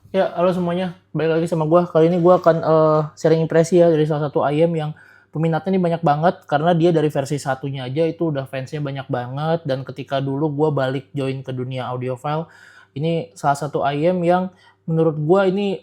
Ya, halo semuanya. Balik lagi sama gua. Kali ini gua akan sharing impresi ya dari salah satu ayam yang peminatnya ini banyak banget karena dia dari versi satunya aja itu udah fansnya banyak banget dan ketika dulu gua balik join ke dunia audiophile, ini salah satu ayam yang menurut gua ini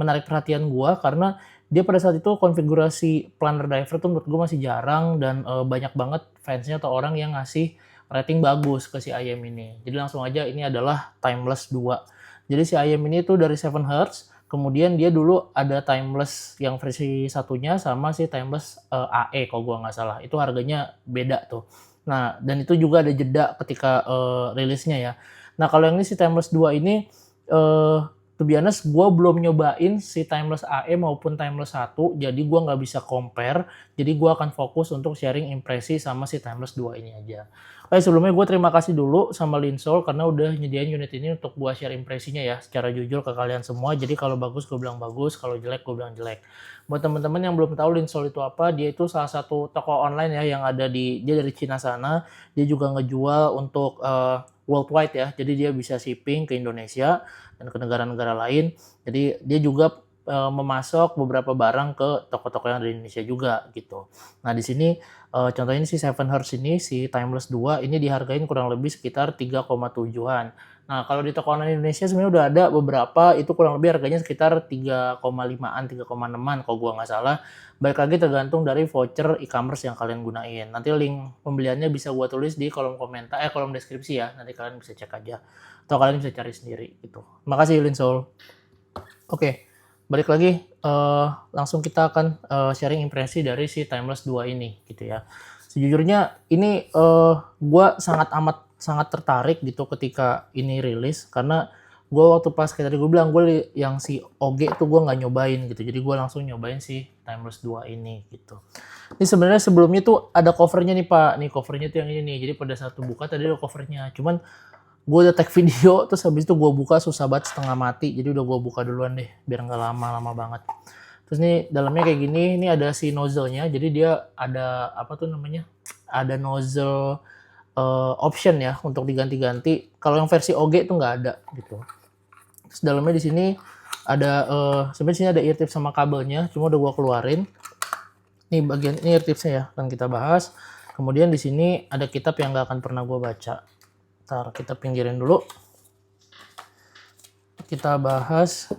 menarik perhatian gua karena dia pada saat itu konfigurasi planner diver tuh menurut gua masih jarang dan banyak banget fansnya atau orang yang ngasih rating bagus ke si ayam ini. Jadi langsung aja ini adalah Timeless 2. Jadi si ayam ini tuh dari Seven Hertz, kemudian dia dulu ada timeless yang versi satunya sama si timeless AE kalau gua nggak salah. Itu harganya beda tuh. Nah, dan itu juga ada jeda ketika rilisnya ya. Nah, kalau yang ini si timeless 2 ini to be honest gua belum nyobain si timeless AE maupun timeless 1, jadi gua nggak bisa compare. Jadi gua akan fokus untuk sharing impresi sama si timeless 2 ini aja. Oke, sebelumnya gue terima kasih dulu sama Linsol karena udah nyediain unit ini untuk gue share impresinya ya secara jujur ke kalian semua. Jadi kalau bagus gue bilang bagus, kalau jelek gue bilang jelek. Buat teman-teman yang belum tahu Linsol itu apa, dia itu salah satu toko online ya yang ada dia dari Cina sana. Dia juga ngejual untuk worldwide ya. Jadi dia bisa shipping ke Indonesia dan ke negara-negara lain. Jadi dia juga memasok beberapa barang ke toko-toko yang ada di Indonesia juga gitu. Nah, di sini contohnya ini si Seven Hertz ini, si Timeless 2 ini dihargain kurang lebih sekitar 3,7-an. Nah, kalau di toko online Indonesia sebenarnya udah ada beberapa, itu kurang lebih harganya sekitar 3,5-an, 3,6-an kalau gua nggak salah. Balik lagi tergantung dari voucher e-commerce yang kalian gunain. Nanti link pembeliannya bisa gua tulis di kolom komentar, kolom deskripsi ya. Nanti kalian bisa cek aja. Atau kalian bisa cari sendiri gitu. Makasih Linsol. Oke, balik lagi, langsung kita akan sharing impresi dari si Timeless 2 ini gitu ya. Sejujurnya ini gue sangat tertarik gitu ketika ini rilis karena gue waktu pas kayak tadi gue bilang gue yang si OG tuh gue nggak nyobain gitu, jadi gue langsung nyobain si Timeless 2 ini gitu. Ini sebenarnya sebelumnya tuh ada covernya nih Pak, nih covernya tuh yang ini nih, jadi pada saat buka tadi ada covernya, cuman gue udah tag video terus habis itu gue buka susah banget setengah mati, jadi udah gue buka duluan deh biar nggak lama-lama banget. Terus nih dalamnya kayak gini, ini ada si nozzle-nya, jadi dia ada apa tuh namanya, ada nozzle option ya untuk diganti-ganti. Kalau yang versi OG tuh nggak ada gitu. Terus dalamnya di sini ada sebenarnya sini ada ear tips sama kabelnya, cuma udah gue keluarin. Nih bagian ini ear tipsnya ya, akan kita bahas. Kemudian di sini ada kitab yang nggak akan pernah gue baca. Ntar kita pinggirin dulu. Kita bahas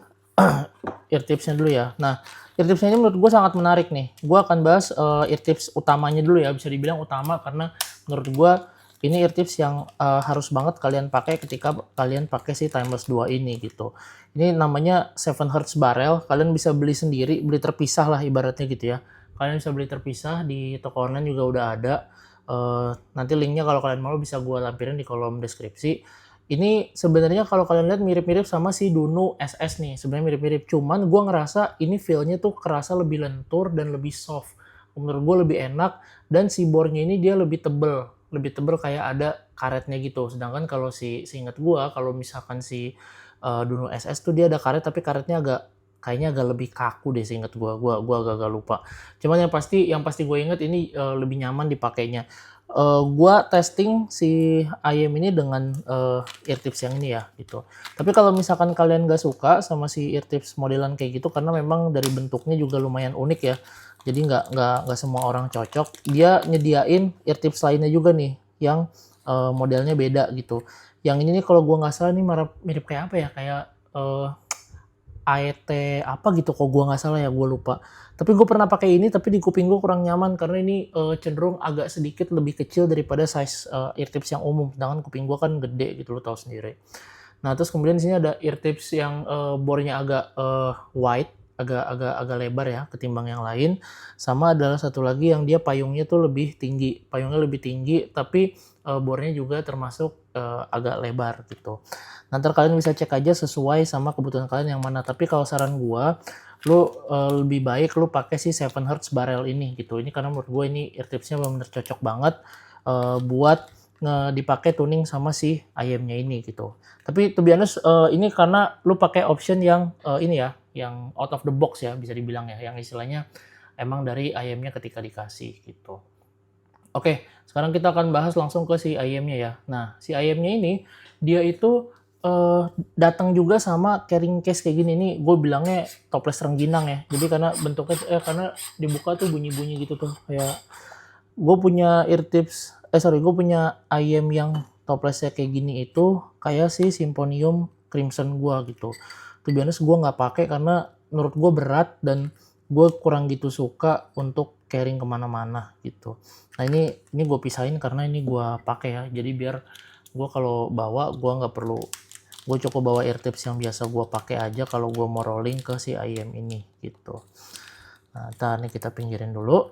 ear tipsnya dulu ya. Nah, ear tipsnya ini menurut gue sangat menarik nih. Gue akan bahas ear tips utamanya dulu ya, bisa dibilang utama karena menurut gue ini ear tips yang harus banget kalian pakai ketika kalian pakai si Timeless 2 ini gitu. Ini namanya 7 Hertz Barrel. Kalian bisa beli sendiri, beli terpisah lah ibaratnya gitu ya. Kalian bisa beli terpisah di toko online juga udah ada. Nanti linknya kalau kalian mau bisa gue lampirin di kolom deskripsi. Ini sebenarnya kalau kalian lihat mirip-mirip sama si Dunu SS nih, sebenarnya mirip-mirip. Cuman gue ngerasa ini feel-nya tuh kerasa lebih lentur dan lebih soft. Menurut gue lebih enak dan si bore-nya ini dia lebih tebel kayak ada karetnya gitu. Sedangkan kalau seingat gue kalau misalkan si Dunu SS tuh dia ada karet tapi karetnya kayaknya agak lebih kaku deh seingat gue. Gua agak lupa. Cuman yang pasti gue inget ini lebih nyaman dipakainya. Gua testing si ayam ini dengan eartips yang ini ya gitu. Tapi kalau misalkan kalian gak suka sama si eartips modelan kayak gitu karena memang dari bentuknya juga lumayan unik ya. Jadi nggak semua orang cocok. Dia nyediain eartips lainnya juga nih yang modelnya beda gitu. Yang ini nih kalau gua nggak salah nih mirip kayak apa ya? Kayak AET apa gitu kok gue nggak salah ya, gue lupa. Tapi gue pernah pakai ini tapi di kuping gue kurang nyaman karena ini cenderung agak sedikit lebih kecil daripada size eartips yang umum. Sedangkan kuping gue kan gede gitu, lo tau sendiri. Nah, terus kemudian di sini ada eartips yang bore-nya agak wide, agak lebar ya ketimbang yang lain. Sama adalah satu lagi yang dia payungnya tuh lebih tinggi. Payungnya lebih tinggi tapi bore-nya juga termasuk agak lebar gitu. Nanti kalian bisa cek aja sesuai sama kebutuhan kalian yang mana. Tapi kalau saran gua, lu lebih baik lu pakai si 7 Hertz Barrel ini gitu. Ini karena menurut gue ini eartipsnya benar-benar cocok banget buat dipakai tuning sama si ayamnya ini gitu. Tapi to be honest, ini karena lu pakai option yang ini ya, yang out of the box ya bisa dibilang ya, yang istilahnya emang dari ayamnya ketika dikasih gitu. Oke, sekarang kita akan bahas langsung ke si ayamnya ya. Nah, si ayamnya ini dia itu datang juga sama carrying case kayak gini. Ini gue bilangnya toples rengginang ya. Jadi karena bentuknya karena dibuka tuh bunyi-bunyi gitu tuh. Kayak gue punya gue punya ayam yang toplesnya kayak gini itu kayak si Symphonium Crimson gue gitu. To be honest gue nggak pakai karena menurut gue berat dan gue kurang gitu suka untuk carrying kemana-mana gitu. Nah ini gue pisahin karena ini gue pakai ya. Jadi biar gue kalau bawa gue nggak perlu, gue cukup bawa ear tips yang biasa gue pakai aja kalau gue mau rolling ke si ayam ini gitu. Nah ntar nih kita pinggirin dulu.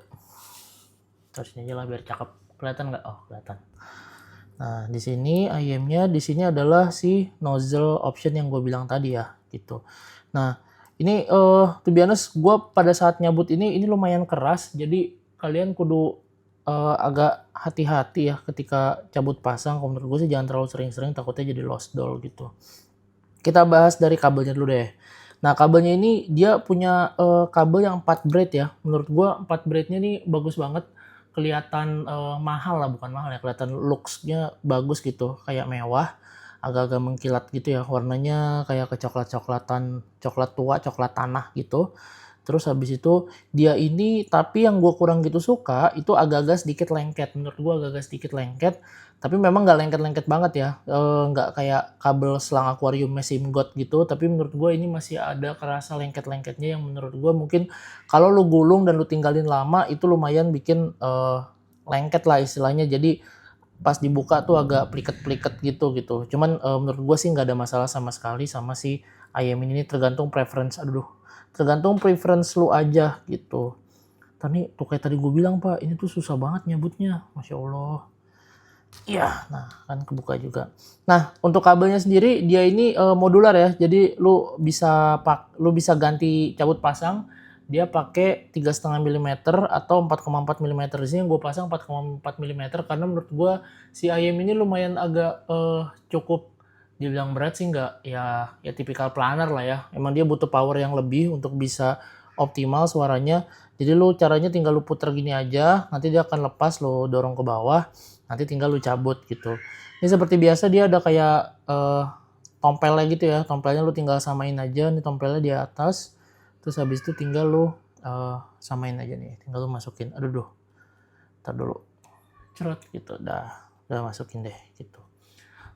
Terus ini aja lah biar cakep. Kelihatan nggak? Oh kelihatan. Nah di sini ayamnya, di sini adalah si nozzle option yang gue bilang tadi ya gitu. Nah ini to be honest gue pada saat nyabut ini lumayan keras, jadi kalian kudu agak hati-hati ya ketika cabut pasang. Kalau menurut gue sih jangan terlalu sering-sering, takutnya jadi lost doll gitu. Kita bahas dari kabelnya dulu deh. Nah kabelnya ini dia punya kabel yang 4 braid ya. Menurut gue 4 braidnya ini bagus banget. Kelihatan mahal lah, bukan mahal ya, kelihatan looks-nya bagus gitu, kayak mewah, agak-agak mengkilat gitu ya, warnanya kayak kecoklat-coklatan, coklat tua, coklat tanah gitu. Terus habis itu dia ini, tapi yang gue kurang gitu suka itu agak-agak sedikit lengket. Menurut gue agak-agak sedikit lengket, tapi memang nggak lengket-lengket banget ya, nggak kayak kabel selang akuarium SIM-GOT gitu, tapi menurut gue ini masih ada kerasa lengket-lengketnya yang menurut gue mungkin kalau lu gulung dan lu tinggalin lama itu lumayan bikin lengket lah istilahnya. Jadi pas dibuka tuh agak pliket-pliket gitu. Cuman menurut gue sih nggak ada masalah sama sekali sama si ayam ini, tergantung preference lu aja gitu. Tadi tuh kayak tadi gue bilang pak, ini tuh susah banget nyabutnya, masya Allah. Iya, nah kan kebuka juga. Nah untuk kabelnya sendiri dia ini modular ya, jadi lu bisa ganti cabut pasang. Dia pakai 3,5 mm atau 4,4 mm. Di sini gue pasang 4,4 mm karena menurut gue si ayam ini lumayan agak cukup, dibilang berat sih nggak, ya tipikal planer lah ya. Emang dia butuh power yang lebih untuk bisa optimal suaranya. Jadi lu caranya tinggal lu puter gini aja, nanti dia akan lepas, lu dorong ke bawah, nanti tinggal lu cabut gitu. Ini seperti biasa dia ada kayak tompelnya gitu ya. Tompelnya lu tinggal samain aja, nih tompelnya di atas. Terus habis itu tinggal lu samain aja nih, tinggal lu masukin. Aduh, ntar dulu. Cerot gitu, udah masukin deh gitu.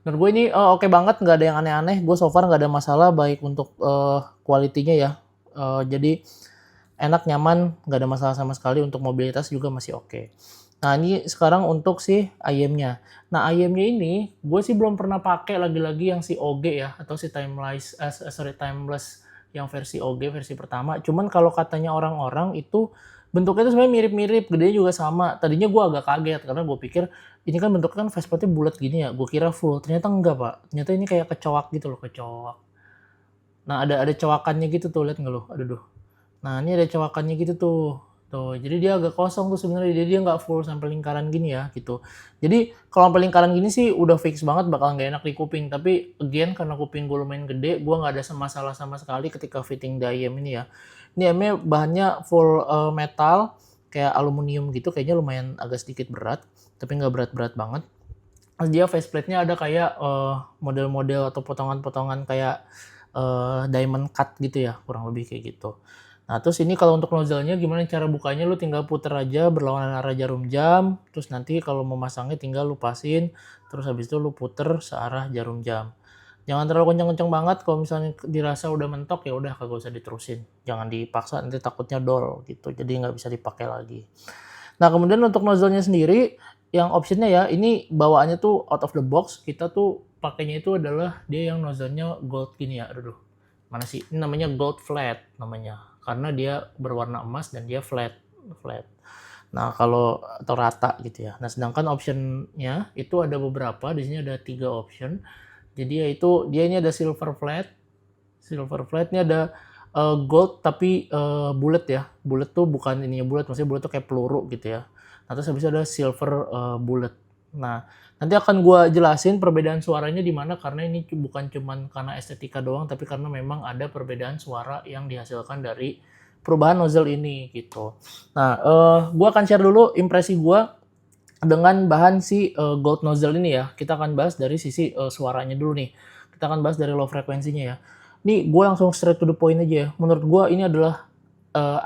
Menurut gue ini oke banget, nggak ada yang aneh-aneh. Gue so far nggak ada masalah baik untuk kualitinya ya. Jadi enak, nyaman, nggak ada masalah sama sekali. Untuk mobilitas juga masih oke. Nah ini sekarang untuk si ayamnya. Nah ayamnya ini gue sih belum pernah pakai lagi-lagi yang si OG ya, atau si timeless yang versi OG versi pertama. Cuman kalau katanya orang-orang itu bentuknya itu sebenarnya mirip-mirip, gedenya juga sama. Tadinya gue agak kaget karena gue pikir ini kan bentuknya kan faceplate-nya bulat gini ya. Gue kira full, ternyata enggak pak. Ternyata ini kayak kecoak gitu loh, kecoak. Nah ada cowakannya gitu tuh, lihat nggak lo? Aduh. Nah ini ada cowakannya gitu tuh. Tuh, jadi dia agak kosong tuh sebenarnya, jadi dia nggak full sampai lingkaran gini ya gitu. Jadi kalau sampai lingkaran gini sih udah fix banget bakal nggak enak di kuping. Tapi again karena kuping gue lumayan gede, gue nggak ada masalah sama sekali ketika fitting di ayam ini ya. Ini ayamnya bahannya full metal kayak aluminium gitu, kayaknya lumayan agak sedikit berat, tapi nggak berat-berat banget. Dia faceplate-nya ada kayak model-model atau potongan-potongan kayak diamond cut gitu ya, kurang lebih kayak gitu. Nah terus ini kalau untuk nozzle-nya gimana cara bukanya, lu tinggal puter aja berlawanan arah jarum jam, terus nanti kalau mau masangnya tinggal lu pasin, terus habis itu lu puter searah jarum jam. Jangan terlalu kencang-kencang banget, kalau misalnya dirasa udah mentok ya udah kagak usah diterusin. Jangan dipaksa, nanti takutnya dol gitu, jadi nggak bisa dipakai lagi. Nah kemudian untuk nozzle-nya sendiri, yang optionnya ya, ini bawaannya tuh out of the box, kita tuh pakainya itu adalah dia yang nozzle-nya gold gini ya, aduh. Mana sih? Ini namanya gold flat namanya. Karena dia berwarna emas dan dia flat. Nah, kalau atau rata gitu ya. Nah, sedangkan optionnya itu ada beberapa. Di sini ada 3 option. Jadi yaitu dia ini ada silver flat. Silver flat ini ada gold tapi bulat ya. Bulat tuh bukan ininya bulat, maksudnya bulat tuh kayak peluru gitu ya. Nah, terus habis itu ada silver bulat. Nah, nanti akan gue jelasin perbedaan suaranya di mana, karena ini bukan cuman karena estetika doang, tapi karena memang ada perbedaan suara yang dihasilkan dari perubahan nozzle ini gitu. Nah, gue akan share dulu impresi gue dengan bahan si gold nozzle ini ya. Kita akan bahas dari sisi suaranya dulu nih. Kita akan bahas dari low frekuensinya ya. Nih gue langsung straight to the point aja ya. Menurut gue ini adalah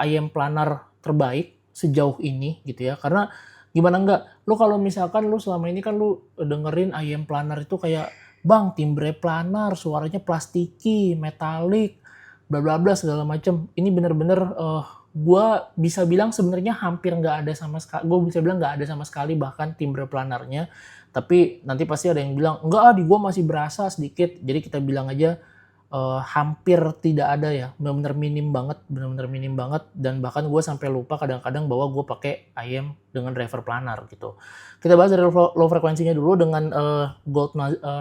IM planar terbaik sejauh ini gitu ya. Karena gimana enggak, lu kalau misalkan lu selama ini kan lu dengerin IM planar itu kayak, "Bang, timbre planar, suaranya plastiki, metalik, bla bla bla segala macem." Ini bener-bener gua bisa bilang sebenarnya hampir nggak ada sama sekali, gue bisa bilang nggak ada sama sekali bahkan timbre planarnya. Tapi nanti pasti ada yang bilang, "Enggak ah, di gua masih berasa sedikit." Jadi kita bilang aja hampir tidak ada ya, bener-bener minim banget dan bahkan gue sampai lupa kadang-kadang bahwa gue pakai IM dengan driver planar gitu. Kita bahas dari low frekuensinya dulu dengan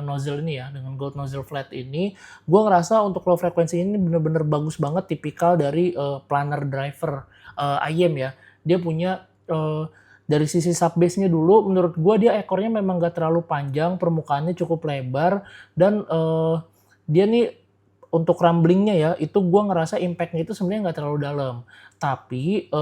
nozzle ini ya, dengan gold nozzle flat ini, gue ngerasa untuk low frekuensi ini bener-bener bagus banget, tipikal dari planar driver IM ya. Dia punya dari sisi sub bass-nya dulu, menurut gue dia ekornya memang gak terlalu panjang, permukaannya cukup lebar, dan dia nih untuk rumblingnya ya, itu gue ngerasa impact-nya itu sebenarnya nggak terlalu dalam. Tapi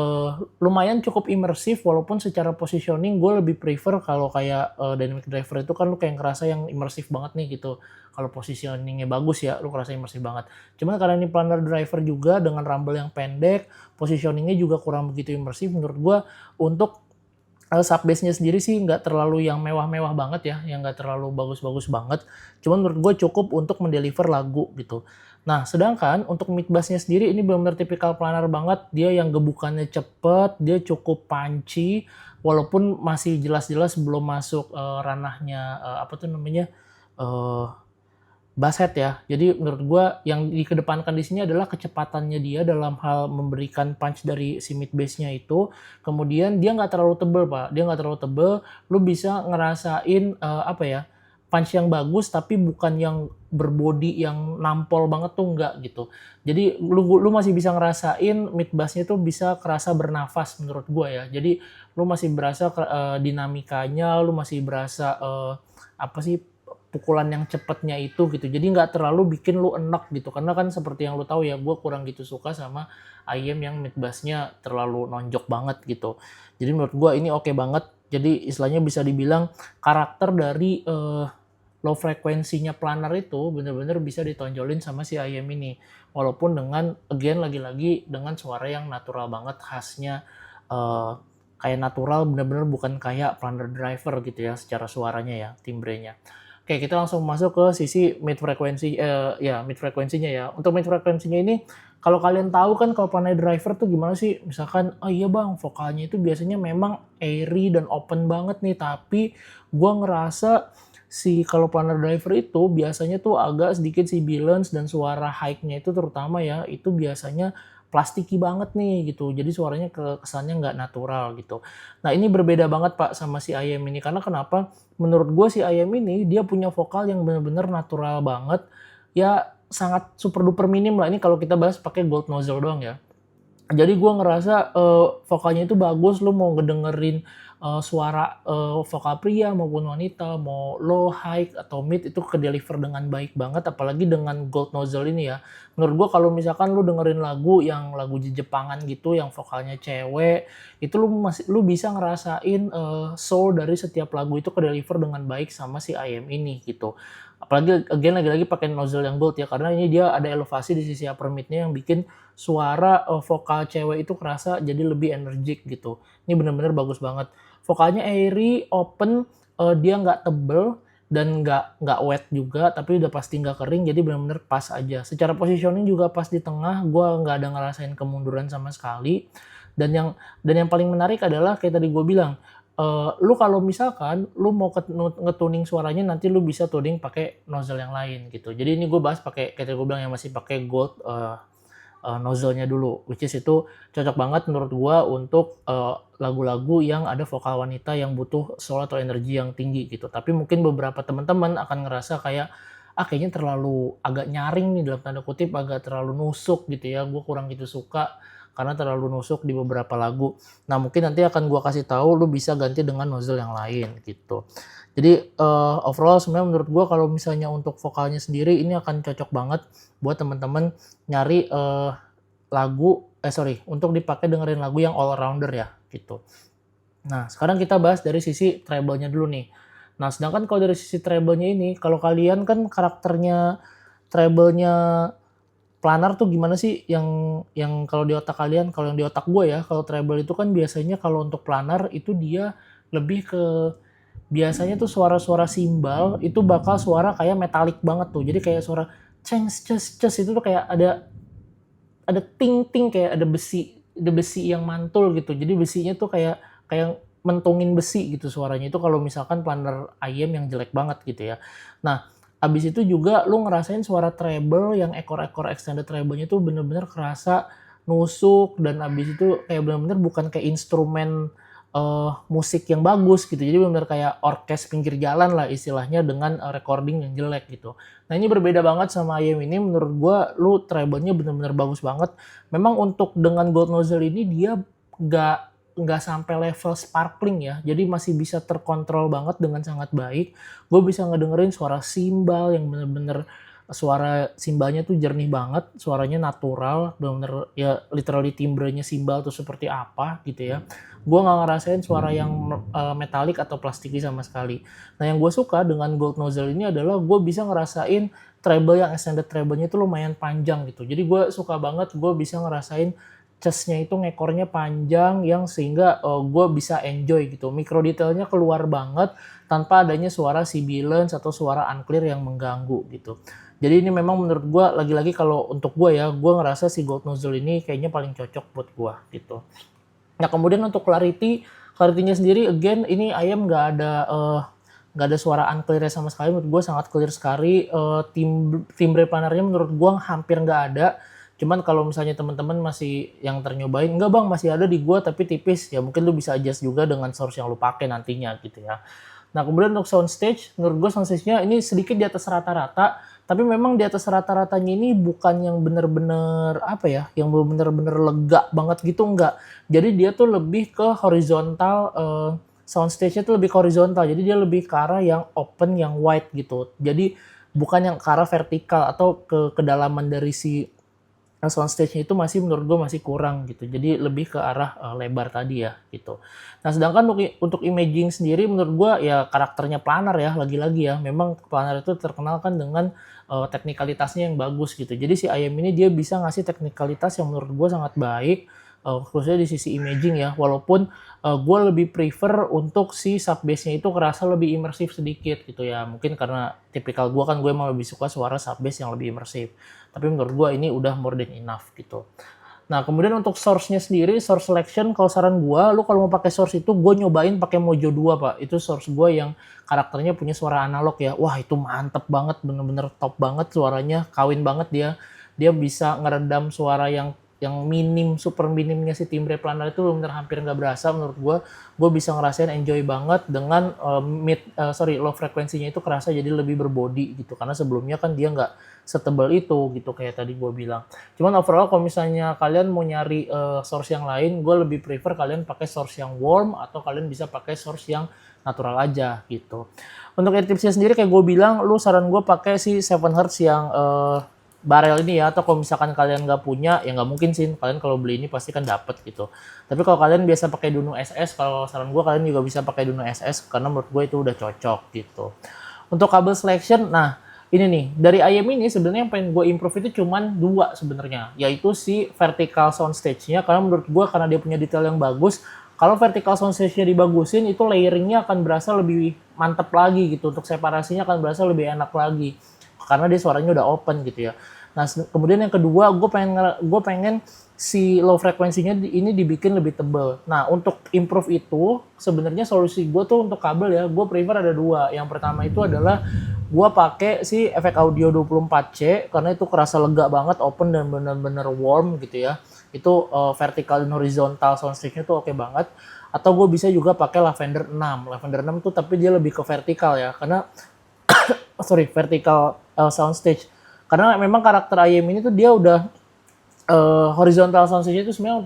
lumayan cukup imersif, walaupun secara positioning gue lebih prefer kalau kayak dynamic driver itu kan lu kayak ngerasa yang imersif banget nih gitu. Kalau positioning-nya bagus ya, lu ngerasa imersif banget. Cuman karena ini planar driver juga dengan rumble yang pendek, positioning-nya juga kurang begitu imersif menurut gue. Untuk sub bass-nya sendiri sih nggak terlalu yang mewah-mewah banget ya, yang nggak terlalu bagus-bagus banget. Cuman menurut gue cukup untuk mendeliver lagu gitu. Nah, sedangkan untuk mid bass-nya sendiri ini benar-benar tipikal planar banget. Dia yang gebukannya cepet, dia cukup punchy, walaupun masih jelas-jelas belum masuk ranahnya apa tuh namanya, eee Basshead ya. Jadi menurut gua yang dikedepankan di sini adalah kecepatannya dia dalam hal memberikan punch dari si mid bass-nya itu. Kemudian dia nggak terlalu tebel, Pak. Dia nggak terlalu tebel, lu bisa ngerasain, apa ya, punch yang bagus tapi bukan yang berbody yang nampol banget tuh, enggak gitu. Jadi lu masih bisa ngerasain mid bass-nya tuh bisa kerasa bernafas menurut gua ya. Jadi lu masih berasa dinamikanya, lu masih berasa, apa sih, pukulan yang cepetnya itu gitu. Jadi nggak terlalu bikin lu enek gitu. Karena kan seperti yang lu tahu ya, gue kurang gitu suka sama IM yang mid bass-nya terlalu nonjok banget gitu. Jadi menurut gue ini oke banget. Jadi istilahnya bisa dibilang karakter dari low frekuensinya planar itu bener-bener bisa ditonjolin sama si IM ini. Walaupun dengan again lagi-lagi dengan suara yang natural banget, khasnya eh, kayak natural, bener-bener bukan kayak planar driver gitu ya secara suaranya ya, timbrenya. Oke, kita langsung masuk ke sisi mid frekuensi, ya mid frekuensinya ya. Untuk mid frekuensinya ini, kalau kalian tahu kan kalau planar driver tuh gimana sih? Misalkan, "Oh iya bang, vokalnya itu biasanya memang airy dan open banget nih, tapi gua ngerasa si kalau planar driver itu biasanya tuh agak sedikit sibilance dan suara high-nya itu terutama ya, itu biasanya plastiki banget nih gitu. Jadi suaranya kesannya nggak natural gitu." Nah ini berbeda banget Pak sama si IM ini, karena kenapa? Menurut gue si IM ini dia punya vokal yang bener-bener natural banget, ya sangat super duper minim lah, ini kalau kita bahas pakai gold nozzle doang ya. Jadi gue ngerasa, vokalnya itu bagus, lu mau ngedengerin, suara, vokal pria maupun wanita, mau low, high, atau mid itu ke-deliver dengan baik banget, apalagi dengan gold nozzle ini ya. Menurut gue kalau misalkan lu dengerin lagu yang lagu Jepangan gitu, yang vokalnya cewek, itu lu bisa ngerasain, soul dari setiap lagu itu ke-deliver dengan baik sama si IM ini gitu. Apalagi again lagi-lagi pakai nozzle yang gold ya, karena ini dia ada elevasi di sisi upper mid-nya yang bikin suara, vokal cewek itu kerasa jadi lebih energik gitu. Ini bener-bener bagus banget. Vokalnya airy, open, dia nggak tebel dan nggak wet juga, tapi udah pasti nggak kering, jadi bener-bener pas aja. Secara positioning juga pas di tengah, gua nggak ada ngerasain kemunduran sama sekali. Dan yang paling menarik adalah kayak tadi gue bilang, lu kalau misalkan lu mau nge-tuning suaranya nanti lu bisa tuning pakai nozzle yang lain gitu. Jadi ini gue bahas pakai kayak tadi gue bilang yang masih pakai gold, nozzle-nya dulu, which is itu cocok banget menurut gua untuk lagu-lagu yang ada vokal wanita yang butuh soul atau energi yang tinggi gitu. Tapi mungkin beberapa teman-teman akan ngerasa kayak, "Ah kayaknya terlalu agak nyaring nih," dalam tanda kutip, agak terlalu nusuk gitu ya, gua kurang gitu suka karena terlalu nusuk di beberapa lagu. Nah mungkin nanti akan gua kasih tahu, lu bisa ganti dengan nozzle yang lain gitu. Jadi overall sebenarnya menurut gua kalau misalnya untuk vokalnya sendiri ini akan cocok banget buat teman-teman nyari, untuk dipakai dengerin lagu yang all rounder ya, gitu. Nah, sekarang kita bahas dari sisi treble-nya dulu nih. Nah, sedangkan kalau dari sisi treble-nya ini, kalau kalian kan karakternya treble-nya planar tuh gimana sih yang kalau di otak kalian, kalau yang di otak gue ya, kalau treble itu kan biasanya kalau untuk planar itu dia lebih ke biasanya tuh suara-suara simbal itu bakal suara kayak metalik banget tuh. Jadi kayak suara cengs ces ces itu tuh kayak ada ting ting kayak ada besi yang mantul gitu. Jadi besinya tuh kayak kayak mentungin besi gitu suaranya itu kalau misalkan planer ayam yang jelek banget gitu ya. Nah, abis itu juga lu ngerasain suara treble yang ekor-ekor extended treble-nya tuh bener-bener kerasa nusuk dan abis itu kayak bener-bener bukan kayak instrumen musik yang bagus gitu. Jadi bener-bener kayak orkes pinggir jalan lah istilahnya dengan recording yang jelek gitu. Nah, ini berbeda banget sama ayam ini menurut gua lu treble-nya bener-bener bagus banget. Memang untuk dengan gold nozzle ini dia nggak nggak sampai level sparkling ya, jadi masih bisa terkontrol banget dengan sangat baik. Gue bisa ngedengerin suara simbal yang bener-bener suara simbalnya tuh jernih banget, suaranya natural, bener-bener ya literally timbrenya simbal tuh seperti apa gitu ya. Gue nggak ngerasain suara yang metalik atau plastiki sama sekali. Nah, yang gue suka dengan gold nozzle ini adalah gue bisa ngerasain treble yang extended treble-nya itu lumayan panjang gitu. Jadi gue suka banget gue bisa ngerasain chestnya itu ngekornya panjang yang sehingga gue bisa enjoy gitu. Mikro detailnya keluar banget tanpa adanya suara sibilance atau suara unclear yang mengganggu gitu. Jadi ini memang menurut gue lagi-lagi kalau untuk gue ya, gue ngerasa si gold nozzle ini kayaknya paling cocok buat gue gitu. Nah, kemudian untuk clarity-nya sendiri again ini ayam nggak ada suara unclear sama sekali. Menurut gue sangat clear sekali. Timbre planernya menurut gue hampir nggak ada. Cuman kalau misalnya teman-teman masih yang ternyobain, enggak bang masih ada di gua tapi tipis, ya mungkin lu bisa adjust juga dengan source yang lu pakai nantinya gitu ya. Nah, kemudian untuk soundstage, menurut gua soundstage-nya ini sedikit di atas rata-rata, tapi memang di atas rata-ratanya ini bukan yang bener-bener apa ya, yang bener-bener lega banget gitu, enggak. Jadi dia tuh lebih ke horizontal, soundstage-nya tuh lebih ke horizontal, jadi dia lebih ke arah yang open, yang wide gitu. Jadi bukan yang ke arah vertikal atau ke kedalaman dari si soundstage-nya itu masih menurut gue masih kurang gitu. Jadi lebih ke arah lebar tadi ya gitu. Nah, sedangkan untuk imaging sendiri menurut gue ya karakternya planar ya lagi-lagi ya. Memang planar itu terkenal kan dengan teknikalitasnya yang bagus gitu. Jadi si ayam ini dia bisa ngasih teknikalitas yang menurut gue sangat baik. Khususnya di sisi imaging ya, walaupun gue lebih prefer untuk si sub bass-nya itu kerasa lebih imersif sedikit gitu ya, mungkin karena tipikal gue kan gue emang lebih suka suara sub bass yang lebih imersif, tapi menurut gue ini udah more than enough gitu. Nah, kemudian untuk source-nya sendiri, source selection kalau saran gue, lu kalau mau pakai source itu gue nyobain pakai Mojo 2 pak, itu source gue yang karakternya punya suara analog ya, wah itu mantep banget, bener-bener top banget suaranya, kawin banget dia bisa ngeredam suara yang minim, super minimnya si timbre planar itu benar hampir nggak berasa menurut gue bisa ngerasain enjoy banget dengan low frekuensinya itu kerasa jadi lebih berbody gitu, karena sebelumnya kan dia nggak setebal itu gitu kayak tadi gue bilang. Cuman overall kalau misalnya kalian mau nyari source yang lain, gue lebih prefer kalian pakai source yang warm atau kalian bisa pakai source yang natural aja gitu. Untuk air tipsnya sendiri kayak gue bilang, lu saran gue pakai si 7 Hz yang barel ini ya, atau kalau misalkan kalian nggak punya ya nggak mungkin sih, kalian kalau beli ini pasti kan dapet gitu. Tapi kalau kalian biasa pakai Duno SS, kalau saran gue kalian juga bisa pakai Duno SS karena menurut gue itu udah cocok gitu. Untuk kabel selection, nah ini nih dari ayam ini sebenarnya yang pengen gue improve itu cuman dua sebenarnya, yaitu si vertical soundstage-nya, karena menurut gue karena dia punya detail yang bagus. Kalau vertical soundstage-nya dibagusin, itu layering-nya akan berasa lebih mantep lagi gitu, untuk separasinya akan berasa lebih enak lagi karena dia suaranya udah open gitu ya. Nah, kemudian yang kedua, gue pengen si low frekuensinya ini dibikin lebih tebal. Nah, untuk improve itu, sebenarnya solusi gue tuh untuk kabel ya, gue prefer ada dua. Yang pertama itu adalah gue pakai si efek audio 24C, karena itu kerasa lega banget, open dan bener-bener warm gitu ya. Itu vertical dan horizontal soundstage-nya tuh oke banget. Atau gue bisa juga pakai Lavender 6. Lavender 6 tuh tapi dia lebih ke vertikal ya, karena vertical soundstage. Karena memang karakter ayam ini tuh dia udah horizontal soundstage itu sebenarnya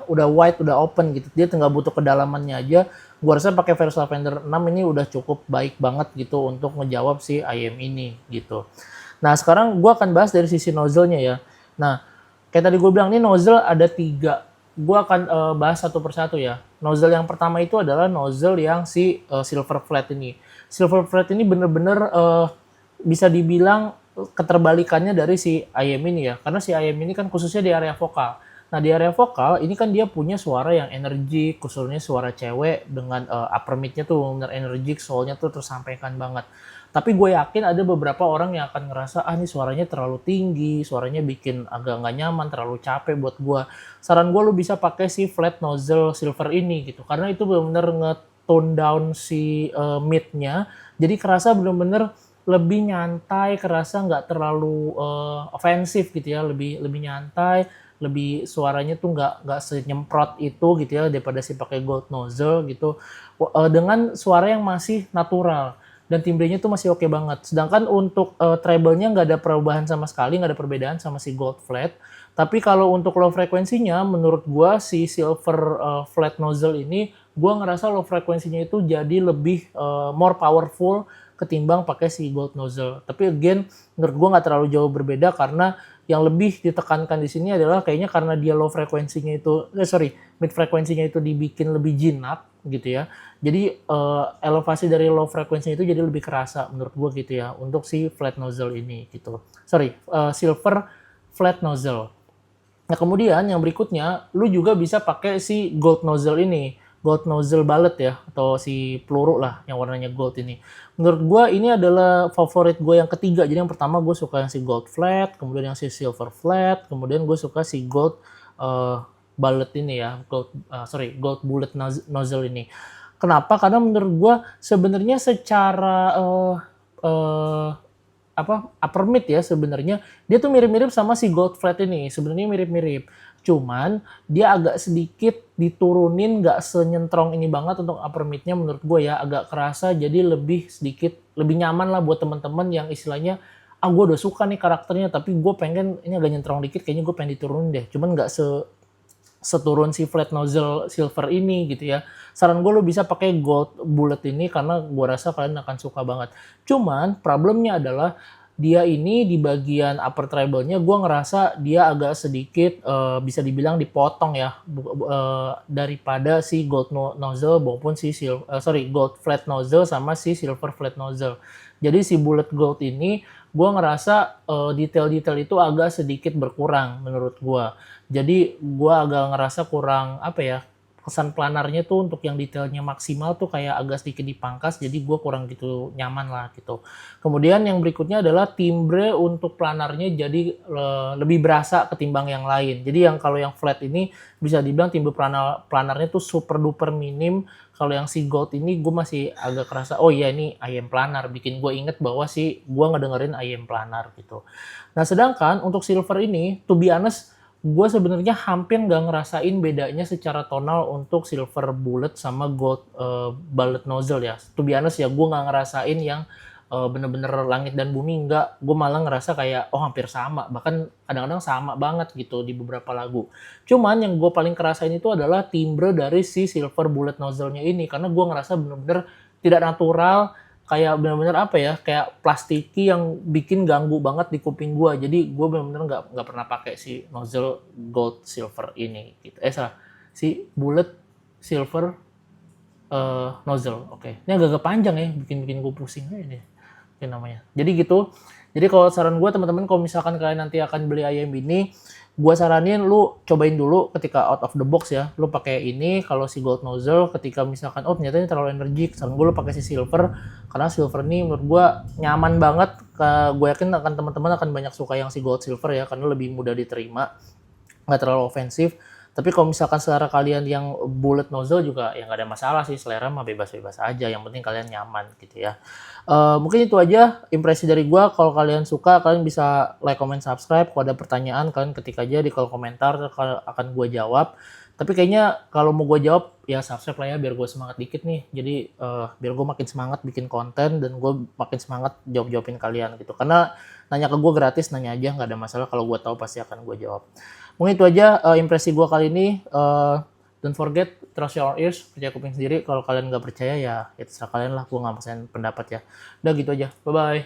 udah wide, udah open gitu. Dia tinggal butuh kedalamannya aja. Gua rasa pakai Verus Lavender 6 ini udah cukup baik banget gitu untuk ngejawab si ayam ini gitu. Nah, sekarang gua akan bahas dari sisi nozzle-nya ya. Nah, kayak tadi gue bilang nih nozzle ada 3. Gue akan bahas satu persatu ya. Nozzle yang pertama itu adalah nozzle yang si silver flat ini. Silver Flat ini bener-bener bisa dibilang keterbalikannya dari si IM ini ya. Karena si IM ini kan khususnya di area vokal. Nah, di area vokal ini kan dia punya suara yang energik, khususnya suara cewek dengan upper mid-nya tuh bener energik, soul-nya tuh tersampaikan banget. Tapi gue yakin ada beberapa orang yang akan ngerasa, ah ini suaranya terlalu tinggi, suaranya bikin agak nggak nyaman, terlalu capek buat gue. Saran gue lu bisa pakai si flat nozzle silver ini gitu. Karena itu bener-bener nge-tone down si mid-nya. Jadi kerasa bener-bener lebih nyantai, kerasa nggak terlalu ofensif gitu ya, lebih nyantai, lebih suaranya tuh nggak senyemprot itu gitu ya daripada si pakai gold nozzle gitu. Dengan suara yang masih natural dan timbrenya tuh masih oke banget. Sedangkan untuk treble-nya nggak ada perubahan sama sekali, nggak ada perbedaan sama si gold flat. Tapi kalau untuk low frekuensinya, menurut gua si silver flat nozzle ini, gua ngerasa low frekuensinya itu jadi lebih more powerful ketimbang pakai si gold nozzle. Tapi again, menurut gua nggak terlalu jauh berbeda karena yang lebih ditekankan di sini adalah kayaknya karena dia low frekuensinya itu, mid frekuensinya itu dibikin lebih jinak gitu ya. Jadi elevasi dari low frekuensinya itu jadi lebih kerasa menurut gue gitu ya untuk si flat nozzle ini gitu. Silver flat nozzle. Nah, kemudian yang berikutnya, lu juga bisa pakai si gold nozzle ini. Gold nozzle bullet ya, atau si peluru lah yang warnanya gold ini. Menurut gue ini adalah favorit gue yang ketiga. Jadi yang pertama gue suka yang si gold flat, kemudian yang si silver flat, kemudian gue suka si gold bullet ini ya, gold bullet nozzle ini. Kenapa? Karena menurut gue sebenarnya secara upper mid ya sebenarnya dia tuh mirip-mirip sama si gold flat ini, sebenarnya mirip-mirip, cuman dia agak sedikit diturunin, nggak senyentrong ini banget untuk upper midnya menurut gue ya, agak kerasa jadi sedikit lebih nyaman lah buat teman-teman yang istilahnya gue udah suka nih karakternya tapi gue pengen ini agak nyentrong dikit, kayaknya gue pengen diturunin deh, cuman nggak seturun si flat nozzle silver ini gitu ya. Saran gue lo bisa pakai gold bullet ini karena gue rasa kalian akan suka banget. Cuman problemnya adalah dia ini di bagian upper treble-nya gue ngerasa dia agak sedikit bisa dibilang dipotong ya daripada si gold nozzle maupun si gold flat nozzle sama si silver flat nozzle. Jadi si bullet gold ini gue ngerasa detail-detail itu agak sedikit berkurang menurut gue. Jadi gue agak ngerasa kurang kesan planarnya tuh untuk yang detailnya maksimal tuh kayak agak sedikit dipangkas, jadi gue kurang gitu nyaman lah gitu. Kemudian yang berikutnya adalah timbre untuk planarnya jadi lebih berasa ketimbang yang lain. Jadi kalau yang flat ini bisa dibilang timbre planarnya tuh super duper minim. Kalau yang si gold ini gue masih agak kerasa, oh iya ini IM planar, bikin gue inget bahwa gue ngedengerin IM planar gitu. Nah sedangkan untuk silver ini, to be honest, gue sebenarnya hampir nggak ngerasain bedanya secara tonal untuk silver bullet sama gold bullet nozzle ya. To be honest ya, gue nggak ngerasain yang bener-bener langit dan bumi, nggak. Gue malah ngerasa kayak hampir sama, bahkan kadang-kadang sama banget gitu di beberapa lagu. Cuman yang gue paling kerasain itu adalah timbre dari si silver bullet nozzle-nya ini, karena gue ngerasa bener-bener tidak natural, kayak bener-bener kayak plastiki yang bikin ganggu banget di kuping gue. Jadi gue bener-bener nggak pernah pakai si nozzle gold silver ini gitu. Si bullet silver nozzle. Oke. Ini agak panjang ya, bikin gue pusing aja nih namanya. Jadi gitu. Jadi kalau saran gue teman-teman, kalau misalkan kalian nanti akan beli IM ini, gue saranin lu cobain dulu ketika out of the box ya. Lu pakai ini kalau si gold nozzle, ketika misalkan ternyata ini terlalu energik, saran gue lu pakai si silver, karena silver ini menurut gue nyaman banget. Gue yakin akan teman-teman akan banyak suka yang si gold silver ya, karena lebih mudah diterima, nggak terlalu ofensif. Tapi kalau misalkan selera kalian yang bullet nozzle juga ya nggak ada masalah sih, selera mah bebas-bebas aja, yang penting kalian nyaman gitu ya. Mungkin itu aja impresi dari gue. Kalau kalian suka, kalian bisa like, comment, subscribe. Kalau ada pertanyaan kalian ketik aja di kolom komentar, akan gue jawab. Tapi kayaknya kalau mau gue jawab ya subscribe lah ya, biar gue semangat dikit nih. Jadi biar gue makin semangat bikin konten dan gue makin semangat jawabin kalian gitu. Karena nanya ke gue gratis, nanya aja, nggak ada masalah. Kalau gue tahu pasti akan gue jawab. Mungkin itu aja impresi gue kali ini. Don't forget, trust your ears, percaya kuping sendiri. Kalau kalian nggak percaya ya terserah kalian lah, gue nggak maksain pendapat ya. Udah gitu aja, bye-bye.